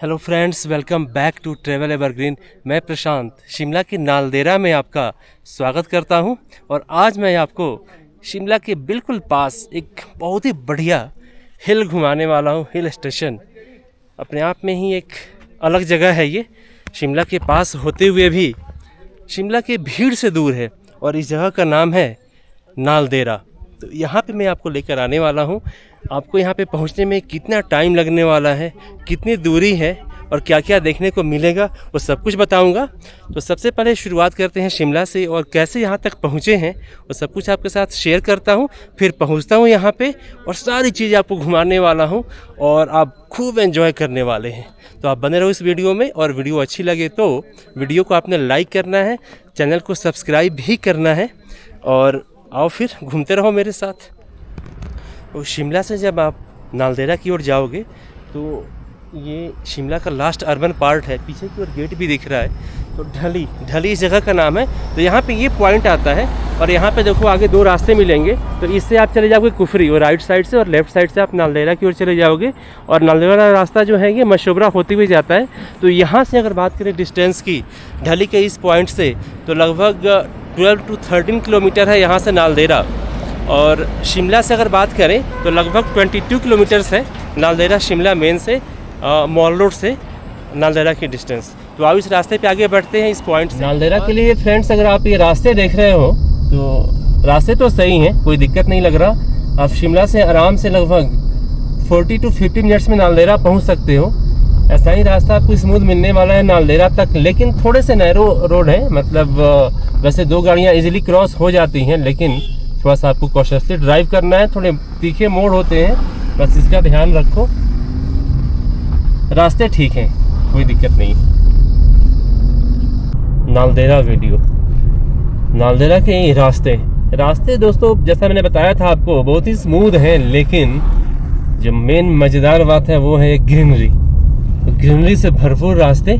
Hello friends, welcome back to travel evergreen. मैं प्रशांत शिमला के नालदेहरा में आपका स्वागत करता हूं और आज मैं आपको शिमला के बिल्कुल पास एक बहुत ही बढ़िया हिल घुमाने वाला हूं। हिल स्टेशन अपने आप में ही एक अलग जगह है। ये शिमला के पास होते हुए भी शिमला के भीड़ से दूर है और इस जगह का नाम है नालदेहरा। तो यहाँ पे मैं आपको लेकर आने वाला हूँ। आपको यहाँ पे पहुँचने में कितना टाइम लगने वाला है, कितनी दूरी है और क्या क्या देखने को मिलेगा, वो सब कुछ बताऊँगा। तो सबसे पहले शुरुआत करते हैं शिमला से और कैसे यहाँ तक पहुँचे हैं वो सब कुछ आपके साथ शेयर करता हूँ। फिर पहुँचता हूँ यहाँ पे और सारी चीज़ आपको घुमाने वाला हूँ और आप खूब एंजॉय करने वाले हैं। तो आप बने रहो इस वीडियो में और वीडियो अच्छी लगे तो वीडियो को आपने लाइक करना है, चैनल को सब्सक्राइब भी करना है और आओ फिर घूमते रहो मेरे साथ। तो शिमला से जब आप नालदेहरा की ओर जाओगे तो ये शिमला का लास्ट अर्बन पार्ट है। पीछे की ओर गेट भी दिख रहा है। तो ढली इस जगह का नाम है। तो यहाँ पे ये पॉइंट आता है और यहाँ पे देखो आगे दो रास्ते मिलेंगे। तो इससे आप चले जाओगे कुफरी और राइट साइड से, और लेफ्ट साइड से आप नालदेहरा की ओर चले जाओगे। और नालदेहरा रास्ता जो है ये मशोबरा होते हुए जाता है। तो यहाँ से अगर बात करें डिस्टेंस की ढली के इस पॉइंट से तो लगभग 12 to 13 किलोमीटर है यहाँ से नालदेहरा। और शिमला से अगर बात करें तो लगभग 22 किलोमीटर्स है नालदेहरा शिमला मेन से, मॉल रोड से नालदेहरा की डिस्टेंस। तो आप इस रास्ते पे आगे बढ़ते हैं इस पॉइंट से। नालदेहरा के लिए फ्रेंड्स अगर आप ये रास्ते देख रहे हो तो रास्ते तो सही हैं, कोई दिक्कत नहीं लग रहा। आप शिमला से आराम से लगभग 40 to 50 मिनट्स में नालदेहरा पहुंच सकते हो। ऐसा ही रास्ता आपको स्मूथ मिलने वाला है नालदेहरा तक, लेकिन थोड़े से नैरो रोड है। मतलब वैसे दो गाड़ियाँ इजीली क्रॉस हो जाती हैं, लेकिन थोड़ा सा आपको कॉशियसली ड्राइव करना है। थोड़े तीखे मोड़ होते हैं, बस इसका ध्यान रखो। रास्ते ठीक हैं, कोई दिक्कत नहीं। नालदेहरा वीडियो, नालदेहरा के रास्ते दोस्तों जैसा मैंने बताया था आपको बहुत ही स्मूथ हैं, लेकिन जो मेन मज़ेदार बात है वो है ग्रीनरी। तो ग्रीनरी से भरपूर रास्ते,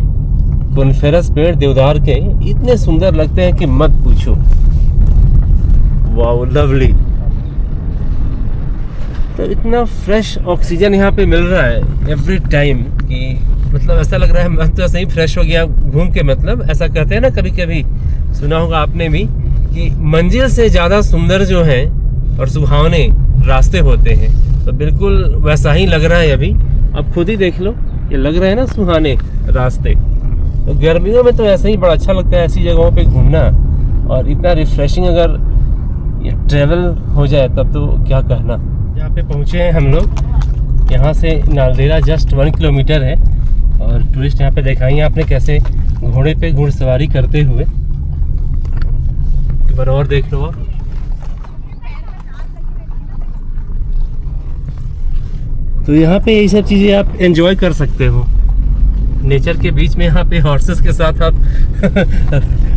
कोनिफेरस पेड़ देवदार के इतने सुंदर लगते हैं कि मत पूछो। Wow lovely. तो इतना फ्रेश ऑक्सीजन यहाँ पे मिल रहा है एवरी टाइम कि मतलब ऐसा लग रहा है मन तो ऐसे ही फ्रेश हो गया घूम के। मतलब ऐसा कहते हैं ना, कभी कभी सुना होगा आपने भी कि मंजिल से ज़्यादा सुंदर जो है और सुहावने रास्ते होते हैं। तो बिल्कुल वैसा ही लग रहा है अभी। अब खुद ही देख लो, ये लग रहा है ना सुहाने रास्ते। तो गर्मियों में तो ऐसे ही बड़ा अच्छा लगता है ऐसी जगहों पे घूमना, और इतना रिफ्रेशिंग अगर ये ट्रैवल हो जाए तब तो क्या कहना। यहाँ पे पहुँचे हैं हम लोग। यहाँ से नालदेहरा जस्ट 1 किलोमीटर है और टूरिस्ट यहाँ पे दिखाई आपने कैसे घोड़े पे घुड़सवारी करते हुए। एक बार और देख लो आप। तो यहाँ पे ये सब चीज़ें आप एंजॉय कर सकते हो नेचर के बीच में। यहाँ पे हॉर्सेस के साथ आप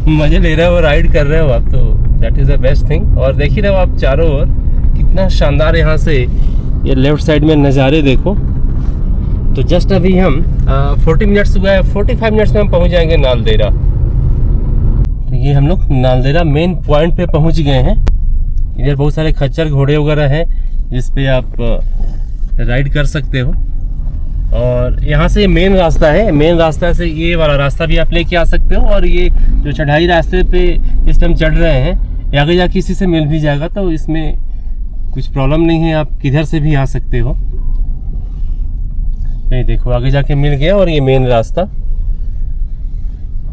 मज़े ले रहे हो, राइड कर रहे हो आप, तो that is the best thing. और देख ही रहे हो आप चारों ओर कितना शानदार यहाँ से ये लेफ्ट साइड में नज़ारे देखो। तो जस्ट अभी हम 40 मिनट्स हुआ है, 45 मिनट्स में हम पहुँच जाएंगे नालदेहरा। तो ये हम लोग नालदेहरा मेन पॉइंट पे पहुँच गए हैं। इधर बहुत सारे खच्चर घोड़े वगैरह हैं जिस पे आप राइड कर सकते हो। और यहाँ से मेन रास्ता है, मेन रास्ता से ये वाला रास्ता भी आप लेके आ सकते हो। और ये जो चढ़ाई रास्ते पे इस टाइम चढ़ रहे हैं, आगे जाके किसी से मिल भी जाएगा तो इसमें कुछ प्रॉब्लम नहीं है, आप किधर से भी आ सकते हो। ये देखो आगे जाके मिल गया और ये मेन रास्ता।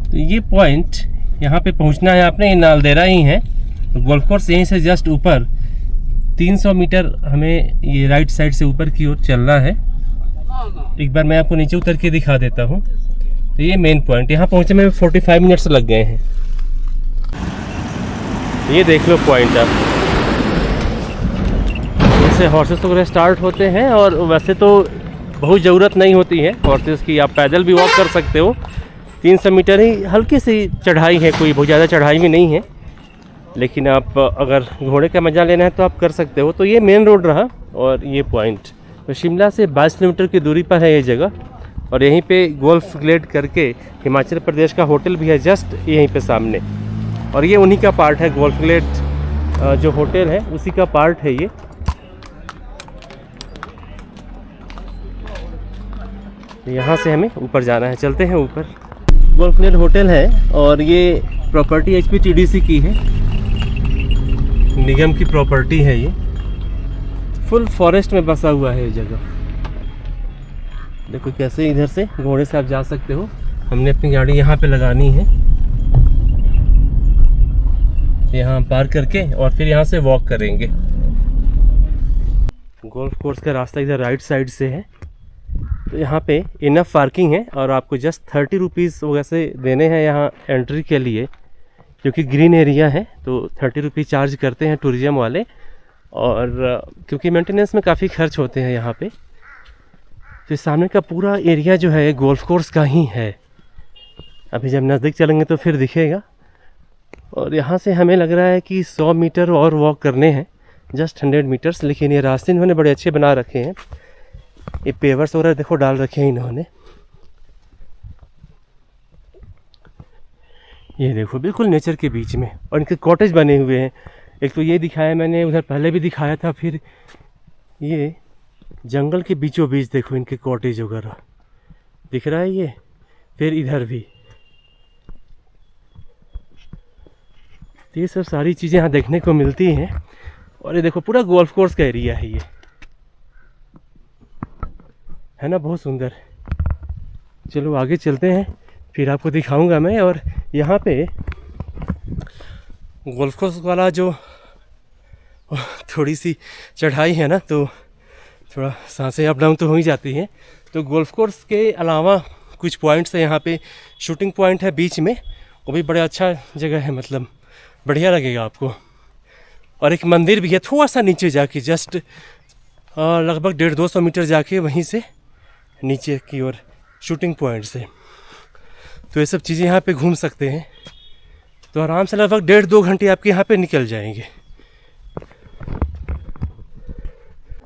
तो ये पॉइंट यहाँ पे पहुँचना है आपने, ये नालदेहरा ही है। तो गोल्फ कोर्स यहीं से जस्ट ऊपर 300 मीटर हमें ये राइट साइड से ऊपर की ओर चलना है। एक बार मैं आपको नीचे उतर के दिखा देता हूँ। तो ये मेन पॉइंट, यहाँ पहुँचे में 45 मिनट्स लग गए हैं। ये देख लो पॉइंट आप, इससे हॉर्सेस वगैरह स्टार्ट होते हैं। और वैसे तो बहुत ज़रूरत नहीं होती है हॉर्सेस की, आप पैदल भी वॉक कर सकते हो। 300 मीटर ही हल्की सी चढ़ाई है, कोई बहुत ज़्यादा चढ़ाई भी नहीं है, लेकिन आप अगर घोड़े का मज़ा लेना है तो आप कर सकते हो। तो ये मेन रोड रहा और ये पॉइंट। तो शिमला से 22 किलोमीटर की दूरी पर है ये जगह। और यहीं पे गोल्फ ग्लेड करके हिमाचल प्रदेश का होटल भी है जस्ट यहीं पे सामने। और ये उन्हीं का पार्ट है, गोल्फ ग्लेड जो होटल है उसी का पार्ट है ये। यहाँ से हमें ऊपर जाना है, चलते हैं ऊपर। गोल्फ नेट होटल है और ये प्रॉपर्टी HPTDC की है, निगम की प्रॉपर्टी है। ये फुल फॉरेस्ट में बसा हुआ है ये जगह। देखो कैसे इधर से घोड़े से आप जा सकते हो। हमने अपनी गाड़ी यहाँ पे लगानी है, यहाँ पार्क करके और फिर यहाँ से वॉक करेंगे। गोल्फ कोर्स का रास्ता इधर राइट साइड से है। तो यहाँ पे इनफ पार्किंग है और आपको जस्ट 30 रुपीज़ वैसे देने हैं यहाँ एंट्री के लिए, क्योंकि ग्रीन एरिया है तो 30 रुपीज़ चार्ज करते हैं टूरिज़्म वाले। और क्योंकि मेंटेनेंस में काफ़ी खर्च होते हैं यहाँ पे। तो सामने का पूरा एरिया जो है गोल्फ कोर्स का ही है। अभी जब नज़दीक चलेंगे तो फिर दिखेगा। और यहाँ से हमें लग रहा है कि 100 मीटर और वॉक करने हैं, जस्ट 100 मीटर्स। लेकिन ये रास्ते इन्होंने बड़े अच्छे बना रखे हैं। ये पेवर्स वगैरह देखो डाल रखे हैं इन्होंने। ये देखो बिल्कुल नेचर के बीच में, और इनके कॉटेज बने हुए हैं। एक तो ये दिखाया मैंने, उधर पहले भी दिखाया था, फिर ये जंगल के बीचों बीच देखो इनके कॉटेज वगैरह दिख रहा है ये। फिर इधर भी तो ये सब सारी चीज़ें यहाँ देखने को मिलती हैं। और ये देखो पूरा गोल्फ कोर्स का एरिया है ये, है ना, बहुत सुंदर। चलो आगे चलते हैं, फिर आपको दिखाऊंगा मैं। और यहाँ पे गोल्फ कोर्स वाला जो थोड़ी सी चढ़ाई है ना, तो थोड़ा सांसें अप डाउन तो हो ही जाती हैं। तो गोल्फ कोर्स के अलावा कुछ पॉइंट्स है यहाँ पे। शूटिंग पॉइंट है बीच में, वो भी बड़ा अच्छा जगह है, मतलब बढ़िया लगेगा आपको। और एक मंदिर भी है थोड़ा सा नीचे जाके, जस्ट लगभग 150-200 मीटर जाके वहीं से नीचे की ओर शूटिंग पॉइंट से। तो ये सब चीज़ें यहाँ पे घूम सकते हैं। तो आराम से लगभग 1.5-2 घंटे आपके यहाँ पे निकल जाएंगे।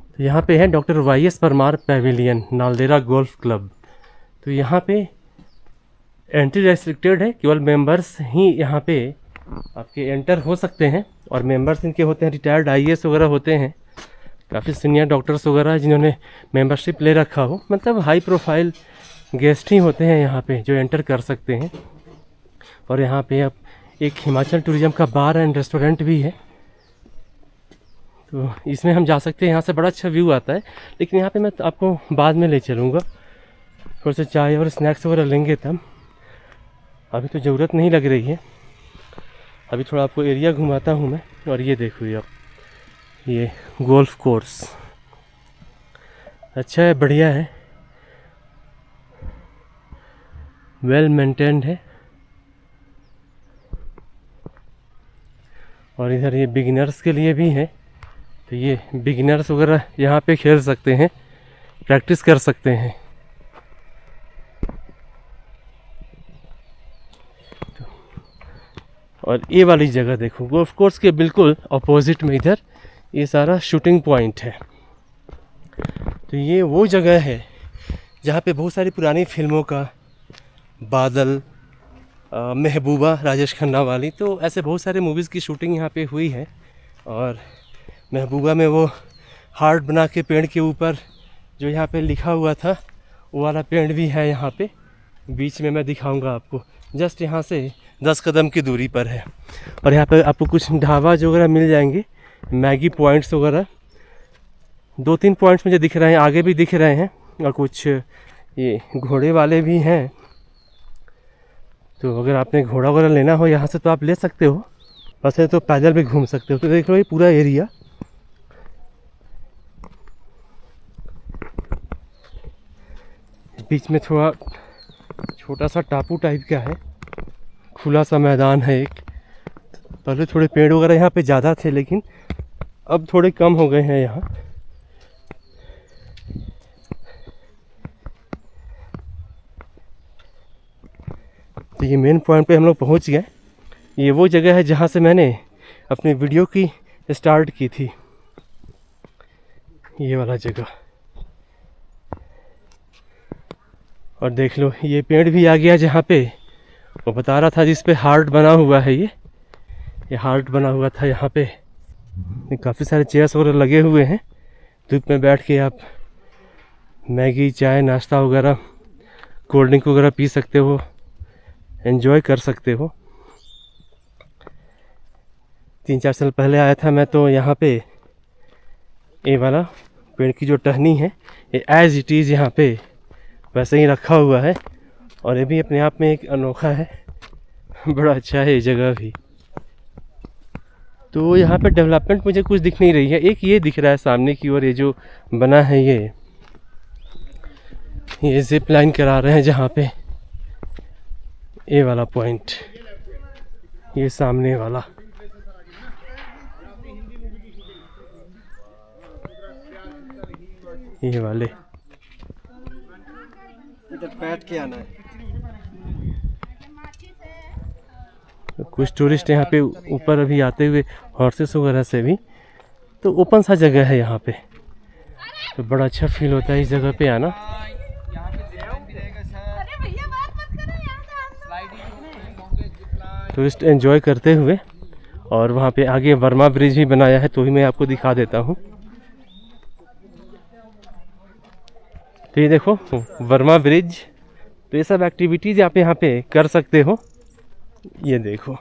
तो यहाँ पे है doctor YS Parmar pavilion, Naldehra golf club. तो यहाँ पे एंट्री रेस्ट्रिक्टेड है, केवल मेंबर्स ही यहाँ पे आपके एंटर हो सकते हैं। और मेंबर्स इनके होते हैं रिटायर्ड IAS वगैरह होते हैं, काफ़ी सीनियर डॉक्टर्स वगैरह जिन्होंने मेंबरशिप ले रखा हो, मतलब हाई प्रोफाइल गेस्ट ही होते हैं यहाँ पे जो एंटर कर सकते हैं। और यहाँ पे अब एक हिमाचल टूरिज़्म का बार एंड रेस्टोरेंट भी है, तो इसमें हम जा सकते हैं। यहाँ से बड़ा अच्छा व्यू आता है। लेकिन यहाँ पे मैं आपको बाद में ले चलूँगा, थोड़ा सा चाय और स्नैक्स वगैरह लेंगे तब। अभी तो ज़रूरत नहीं लग रही है। अभी थोड़ा आपको एरिया घुमाता हूँ मैं। और ये देखो ये गोल्फ कोर्स अच्छा है, बढ़िया है, वेल मेंटेन्ड है। और इधर ये बिगिनर्स के लिए भी है, तो ये बिगिनर्स वगैरह यहाँ पे खेल सकते हैं, प्रैक्टिस कर सकते हैं। और ये वाली जगह देखो, गोल्फ कोर्स के बिल्कुल अपोजिट में इधर ये सारा शूटिंग पॉइंट है। तो ये वो जगह है जहाँ पे बहुत सारी पुरानी फिल्मों का, बादल, महबूबा राजेश खन्ना वाली, तो ऐसे बहुत सारे मूवीज़ की शूटिंग यहाँ पे हुई है। और महबूबा में वो हार्ट बना के पेड़ के ऊपर जो यहाँ पे लिखा हुआ था, वो वाला पेड़ भी है यहाँ पे बीच में, मैं दिखाऊंगा आपको। जस्ट यहाँ से 10 कदम की दूरी पर है। और यहाँ पे आपको कुछ ढाबा जो वगैरह मिल जाएंगे, मैगी पॉइंट्स वगैरह 2-3 पॉइंट्स मुझे दिख रहे हैं, आगे भी दिख रहे हैं। और कुछ ये घोड़े वाले भी हैं, तो अगर आपने घोड़ा वगैरह लेना हो यहाँ से तो आप ले सकते हो, वैसे तो पैदल भी घूम सकते हो। तो देख लो ये पूरा एरिया, बीच में थोड़ा छोटा सा टापू टाइप का है, खुला सा मैदान है एक। पहले थोड़े पेड़ वगैरह यहाँ पे ज़्यादा थे, लेकिन अब थोड़े कम हो गए हैं यहाँ। तो ये मेन पॉइंट पे हम लोग पहुँच गए। ये वो जगह है जहाँ से मैंने अपनी वीडियो की स्टार्ट की थी, ये वाला जगह। और देख लो ये पेड़ भी आ गया जहाँ पे वो बता रहा था, जिस पे हार्ट बना हुआ है। ये हार्ट बना हुआ था यहाँ पे। काफ़ी सारे चेयर्स वगैरह लगे हुए हैं, धूप में बैठ के आप मैगी, चाय, नाश्ता वगैरह कोल्ड ड्रिंक वगैरह पी सकते हो, एंजॉय कर सकते हो। 3-4 साल पहले आया था मैं, तो यहाँ पे ये वाला पेड़ की जो टहनी है ये एज इट इज़ यहाँ पे वैसे ही रखा हुआ है, और ये भी अपने आप में एक अनोखा है, बड़ा अच्छा है ये जगह भी। तो यहाँ पे डेवलपमेंट मुझे कुछ दिख नहीं रही है। एक ये दिख रहा है सामने की ओर, ये जो बना है ये जिप लाइन करा रहे हैं, जहाँ पे ये वाला पॉइंट, ये सामने वाला। ये वाले इधर बैठ के आना है। कुछ टूरिस्ट यहाँ पे ऊपर अभी आते हुए हॉर्सेस वगैरह से भी, तो ओपन सा जगह है यहाँ पे, तो बड़ा अच्छा फील होता है इस जगह पे आना। टूरिस्ट एंजॉय करते हुए, और वहाँ पे आगे वर्मा ब्रिज भी बनाया है, तो भी मैं आपको दिखा देता हूँ। तो ये देखो वर्मा ब्रिज, तो ये सब एक्टिविटीज़ आप यहाँ पे कर सकते हो। ये देखो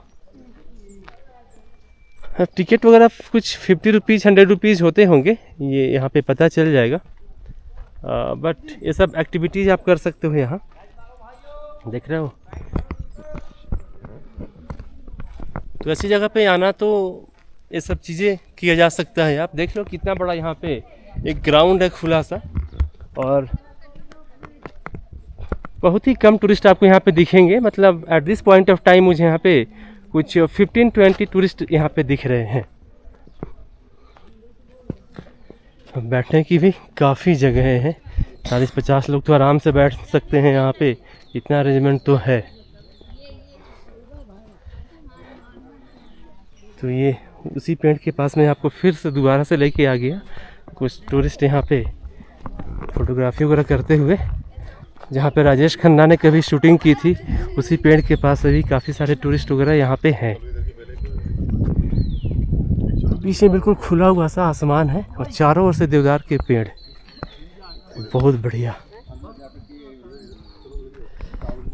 टिकट वगैरह कुछ 50 रुपीज़ 100 रुपीज़ होते होंगे, ये यहाँ पे पता चल जाएगा, बट ये सब एक्टिविटीज़ आप कर सकते हो यहाँ, देख रहे हो। तो ऐसी जगह पे आना तो ये सब चीज़ें किया जा सकता है। आप देख लो कितना बड़ा यहाँ पे एक ग्राउंड है खुला सा, और बहुत ही कम टूरिस्ट आपको यहाँ पे दिखेंगे। मतलब at this point of time मुझे यहाँ पे कुछ 15-20 टूरिस्ट यहाँ पे दिख रहे हैं। बैठने की भी काफ़ी जगह हैं, 40-50 लोग तो आराम से बैठ सकते हैं यहाँ पे, इतना अरेंजमेंट तो है। तो ये उसी पेड़ के पास में आपको फिर से दोबारा से लेके आ गया। कुछ टूरिस्ट यहाँ पे फोटोग्राफी वगैरह करते हुए, जहाँ पे राजेश खन्ना ने कभी शूटिंग की थी, उसी पेड़ के पास अभी काफ़ी सारे टूरिस्ट वगैरह यहाँ पे हैं। पीछे बिल्कुल खुला हुआ सा आसमान है, और चारों ओर से देवदार के पेड़, बहुत बढ़िया।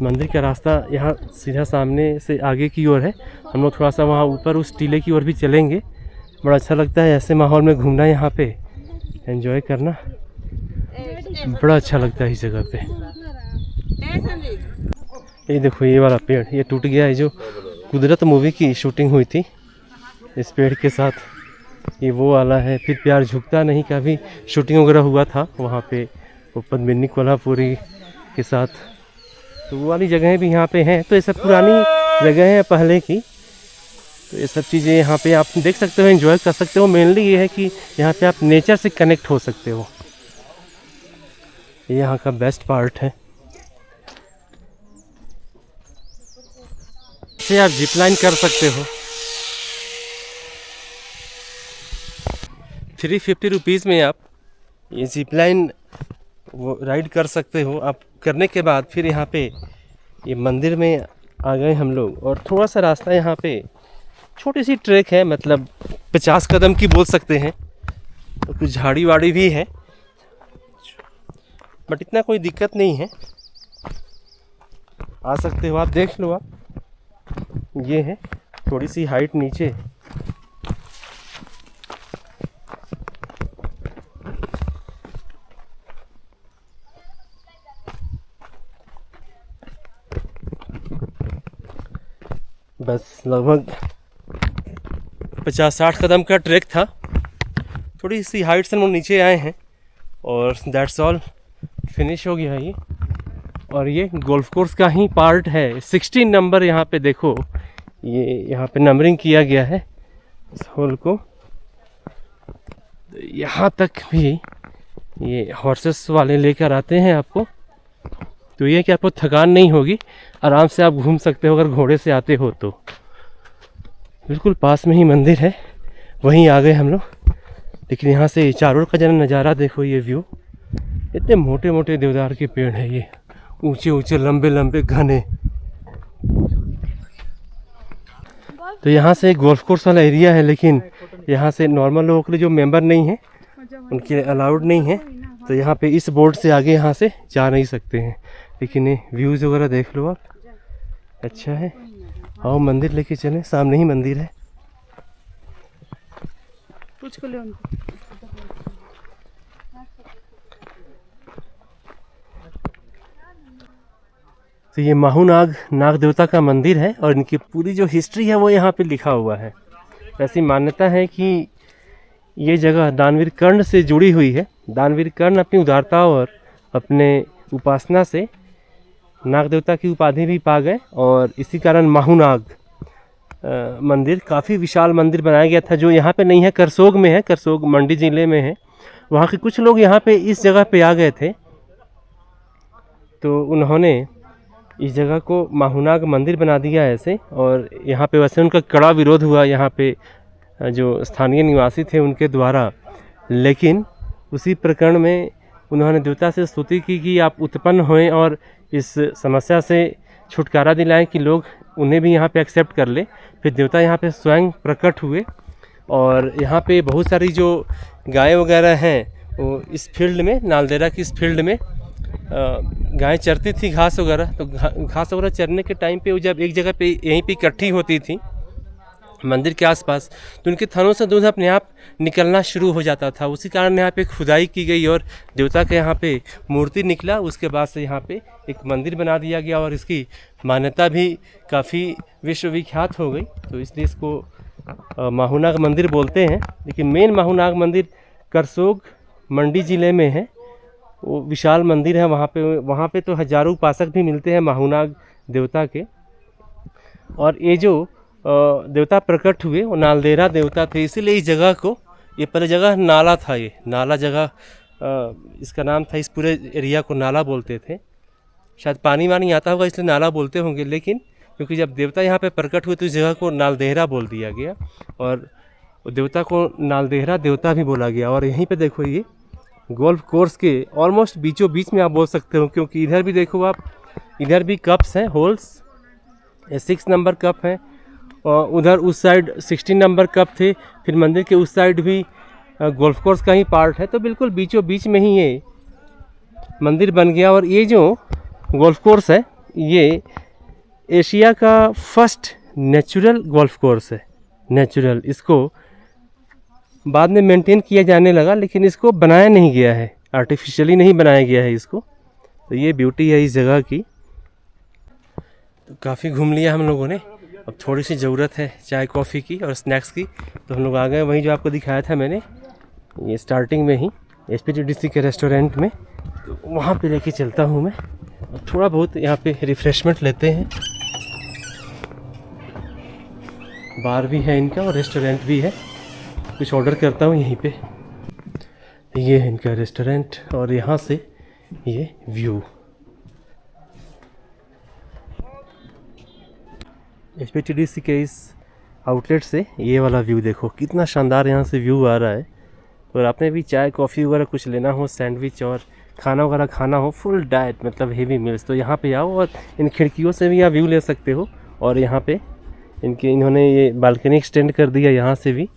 मंदिर का रास्ता यहाँ सीधा सामने से आगे की ओर है। हम लोग थोड़ा सा वहाँ ऊपर उस टीले की ओर भी चलेंगे। बड़ा अच्छा लगता है ऐसे माहौल में घूमना, यहाँ पे एंजॉय करना बड़ा अच्छा लगता है इस जगह पे। ये देखो ये वाला पेड़, ये टूट गया है। जो कुदरत मूवी की शूटिंग हुई थी इस पेड़ के साथ, ये वो वाला है। फिर प्यार झुकता नहीं का भी शूटिंग वगैरह हुआ था वहाँ पे, वो पद्मिनी कोल्हापुरी के साथ। तो वो वाली जगहें भी यहाँ पे हैं। तो ये सब पुरानी जगह है पहले की, तो ये सब चीज़ें यहाँ पे आप देख सकते हो, एंजॉय कर सकते हो। मेनली ये है कि यहाँ पे आप नेचर से कनेक्ट हो सकते हो, ये यहाँ का बेस्ट पार्ट है। से आप जिप लाइन कर सकते हो। 350 रुपीज़ में आप ये जिप लाइन वो राइड कर सकते हो। आप करने के बाद फिर यहाँ पे ये मंदिर में आ गए हम लोग, और थोड़ा सा रास्ता यहाँ पे छोटी सी ट्रैक है, मतलब 50 कदम की बोल सकते हैं। तो कुछ झाड़ी वाड़ी भी है, बट इतना कोई दिक्कत नहीं है, आ सकते हो आप। देख लो आप, ये है थोड़ी सी हाइट नीचे। बस लगभग 50-60 कदम का ट्रैक था। थोड़ी सी हाइट से हम लोग नीचे आए हैं, और दैट्स ऑल, फिनिश हो गया ये। और ये गोल्फ कोर्स का ही पार्ट है। 16 नंबर यहाँ पे देखो, ये यहाँ पे नंबरिंग किया गया है इस होल को। यहाँ तक भी ये हॉर्सेस वाले लेकर आते हैं आपको, तो ये कि आपको थकान नहीं होगी, आराम से आप घूम सकते हो अगर घोड़े से आते हो तो। बिल्कुल पास में ही मंदिर है, वहीं आ गए हम लोग। लेकिन यहाँ से चारों का जरा नज़ारा देखो, ये व्यू, इतने मोटे मोटे देवदार के पेड़ हैं, ये ऊंचे ऊंचे लंबे लंबे घने। तो यहाँ से गोल्फ कोर्स वाला एरिया है, लेकिन यहाँ से नॉर्मल लोगों के लिए जो मेंबर नहीं है उनके लिए अलाउड नहीं है। तो यहाँ पे इस बोर्ड से आगे यहाँ से जा नहीं सकते हैं, लेकिन ये व्यूज़ वगैरह देख लो आप, अच्छा है। आओ मंदिर लेके चलें, सामने ही मंदिर है। तो ये माहूनाग नाग देवता का मंदिर है और इनकी पूरी जो हिस्ट्री है वो यहाँ पे लिखा हुआ है। ऐसी मान्यता है कि ये जगह दानवीर कर्ण से जुड़ी हुई है। दानवीर कर्ण अपनी उदारता और अपने उपासना से नाग देवता की उपाधि भी पा गए और इसी कारण माहूनाग मंदिर, काफ़ी विशाल मंदिर बनाया गया था, जो यहाँ पे नहीं है, करसोग में है, करसोग मंडी ज़िले में है। वहाँ के कुछ लोग यहाँ पे इस जगह पे आ गए थे, तो उन्होंने इस जगह को माहूनाग मंदिर बना दिया ऐसे। और यहाँ पे वैसे उनका कड़ा विरोध हुआ यहाँ पे जो स्थानीय निवासी थे उनके द्वारा, लेकिन उसी प्रकरण में उन्होंने देवता से स्तुति की कि आप उत्पन्न होएं और इस समस्या से छुटकारा दिलाएं कि लोग उन्हें भी यहाँ पे एक्सेप्ट कर ले। फिर देवता यहाँ पे स्वयं प्रकट हुए और यहाँ पे बहुत सारी जो गाय वगैरह हैं वो इस फील्ड में, नालदेहरा की इस फील्ड में गाय चरती थी घास वगैरह। तो घास वगैरह चरने के टाइम पे वो जब एक जगह पे यहीं पे इकट्ठी होती थी मंदिर के आसपास, तो उनके थनों से दूध अपने आप निकलना शुरू हो जाता था। उसी कारण यहाँ पे खुदाई की गई और देवता के यहाँ पे मूर्ति निकला। उसके बाद से यहाँ पे एक मंदिर बना दिया गया और इसकी मान्यता भी काफ़ी विश्वविख्यात हो गई, तो इसलिए इसको माहूनाग मंदिर बोलते हैं। लेकिन मेन माहूनाग मंदिर करसोग मंडी ज़िले में है। वो विशाल मंदिर है, वहाँ पे तो हज़ारों उपासक भी मिलते हैं माहूनाग देवता के। और ये जो देवता प्रकट हुए वो नालदेहरा देवता थे, इसीलिए इस जगह को, ये पहले जगह नाला था, ये नाला जगह इसका नाम था। इस पूरे एरिया को नाला बोलते थे, शायद पानी वानी आता होगा इसलिए नाला बोलते होंगे, लेकिन क्योंकि जब देवता यहाँ पे प्रकट हुए तो इस जगह को नालदेहरा बोल दिया गया और देवता को नालदेहरा देवता भी बोला गया। और यहीं पे देखो ये गोल्फ कोर्स के ऑलमोस्ट बीचों बीच में आप बोल सकते हो, क्योंकि इधर भी देखो आप, इधर भी कप्स हैं, होल्स, 6 नंबर कप हैं और उधर उस साइड 16 नंबर कप थे। फिर मंदिर के उस साइड भी गोल्फ कोर्स का ही पार्ट है, तो बिल्कुल बीचों बीच में ही ये मंदिर बन गया। और ये जो गोल्फ कोर्स है ये एशिया का फर्स्ट नेचुरल गोल्फ कोर्स है, नेचुरल। इसको बाद में मेंटेन किया जाने लगा, लेकिन इसको बनाया नहीं गया है, आर्टिफिशियली नहीं बनाया गया है इसको। तो ये ब्यूटी है इस जगह की। तो काफ़ी घूम लिया हम लोगों ने, अब थोड़ी सी ज़रूरत है चाय कॉफ़ी की और स्नैक्स की, तो हम लोग आ गए वहीं जो आपको दिखाया था मैंने ये स्टार्टिंग में ही, SPTDC के रेस्टोरेंट में। तो वहाँ पे लेके चलता हूँ मैं और थोड़ा बहुत यहाँ पे रिफ़्रेशमेंट लेते हैं। बार भी है इनका और रेस्टोरेंट भी है, कुछ ऑर्डर करता हूँ यहीं पे। ये है इनका रेस्टोरेंट और यहाँ से ये व्यू, SPTDC के इस आउटलेट से ये वाला व्यू देखो, कितना शानदार यहाँ से व्यू आ रहा है। और आपने भी चाय कॉफ़ी वगैरह कुछ लेना हो, सैंडविच और खाना वगैरह खाना हो, फुल डाइट मतलब हेवी मील्स, तो यहाँ पे आओ और इन खिड़कियों से भी आप व्यू ले सकते हो। और यहाँ पे इन्होंने ये बालकनी एक्सटेंड कर दिया, यहाँ से भी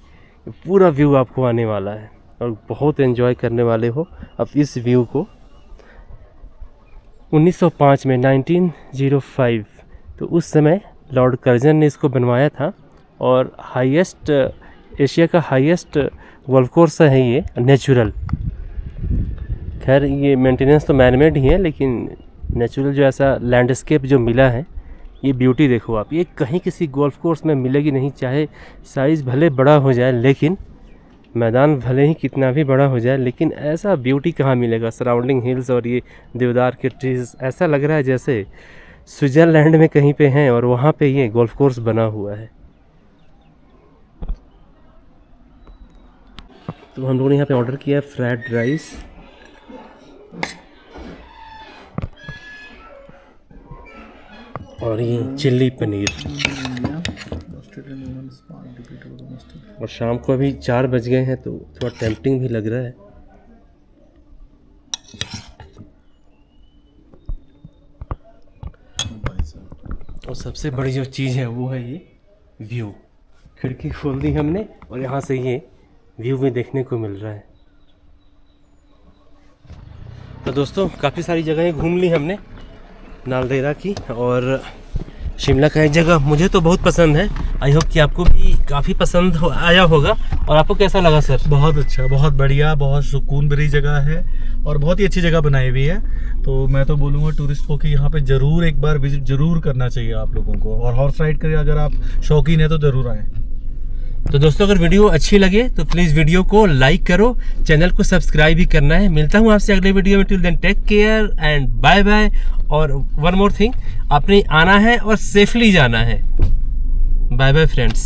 पूरा व्यू आपको आने वाला है और बहुत एंजॉय करने वाले हो अब इस व्यू को। 1905 में 1905 तो उस समय लॉर्ड कर्जन ने इसको बनवाया था और हाईएस्ट, एशिया का हाईएस्ट गोल्फ कोर्स है ये, नेचुरल। खैर ये मेंटेनेंस तो मैनमेड ही है, लेकिन नेचुरल जो ऐसा लैंडस्केप जो मिला है, ये ब्यूटी देखो आप, ये कहीं किसी गोल्फ कोर्स में मिलेगी नहीं। चाहे साइज़ भले बड़ा हो जाए, लेकिन मैदान भले ही कितना भी बड़ा हो जाए, लेकिन ऐसा ब्यूटी कहाँ मिलेगा। सराउंडिंग हिल्स और ये देवदार के ट्रीज, ऐसा लग रहा है जैसे स्विट्ज़रलैंड में कहीं पे हैं और वहाँ पे ये गोल्फ कोर्स बना हुआ है। तो हम लोगों ने यहाँ पे ऑर्डर किया है फ्राइड राइस और ये चिल्ली पनीर। और शाम को अभी 4 बज गए हैं तो थोड़ा टेम्पटिंग भी लग रहा है। और सबसे बड़ी जो चीज़ है वो है ये व्यू। खिड़की खोल दी हमने और यहाँ से ये व्यू भी देखने को मिल रहा है। तो दोस्तों काफ़ी सारी जगहें घूम ली हमने नालदेहरा की। और शिमला का एक जगह मुझे तो बहुत पसंद है, आई होप कि आपको भी काफ़ी पसंद आया होगा। और आपको कैसा लगा सर? बहुत अच्छा, बहुत बढ़िया, बहुत सुकून भरी जगह है और बहुत ही अच्छी जगह बनाई हुई है। तो मैं तो बोलूँगा टूरिस्ट को कि यहाँ पे ज़रूर एक बार विजिट ज़रूर करना चाहिए आप लोगों को। और हॉर्स राइड के अगर आप शौकीन है तो ज़रूर आएँ। तो दोस्तों अगर वीडियो अच्छी लगे तो प्लीज़ वीडियो को लाइक करो, चैनल को सब्सक्राइब भी करना है। मिलता हूँ आपसे अगले वीडियो में। Till then take care and bye bye. और वन मोर थिंग, आपने आना है और सेफली जाना है। Bye bye friends.